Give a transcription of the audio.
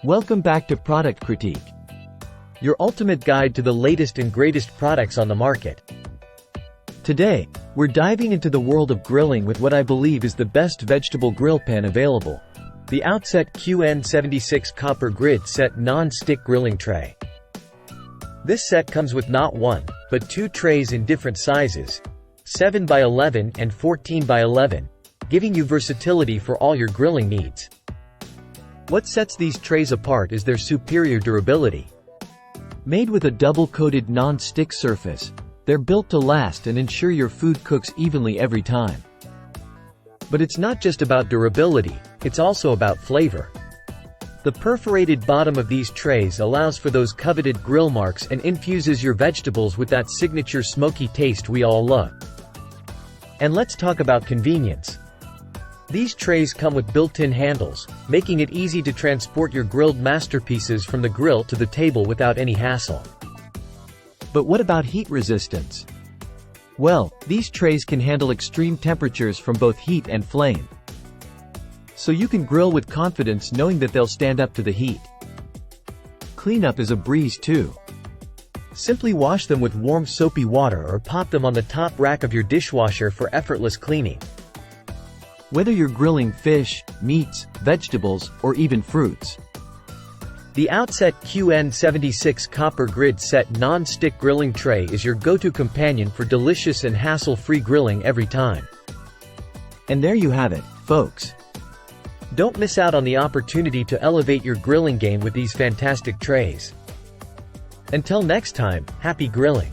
Welcome back to Product Critique, your ultimate guide to the latest and greatest products on the market. Today, we're diving into the world of grilling with what I believe is the best vegetable grill pan available, the Outset QN76 Copper Grid Set Non-Stick Grilling Tray. This set comes with not one, but two trays in different sizes, 7 by 11 and 14 by 11, giving you versatility for all your grilling needs. What sets these trays apart is their superior durability. Made with a double-coated non-stick surface, they're built to last and ensure your food cooks evenly every time. But it's not just about durability, it's also about flavor. The perforated bottom of these trays allows for those coveted grill marks and infuses your vegetables with that signature smoky taste we all love. And let's talk about convenience. These trays come with built-in handles, making it easy to transport your grilled masterpieces from the grill to the table without any hassle. But what about heat resistance? Well, these trays can handle extreme temperatures from both heat and flame. So you can grill with confidence knowing that they'll stand up to the heat. Cleanup is a breeze too. Simply wash them with warm soapy water or pop them on the top rack of your dishwasher for effortless cleaning. Whether you're grilling fish, meats, vegetables, or even fruits, the Outset QN76 Copper Grid Set Non-Stick Grilling Tray is your go-to companion for delicious and hassle-free grilling every time. And there you have it, folks. Don't miss out on the opportunity to elevate your grilling game with these fantastic trays. Until next time, happy grilling!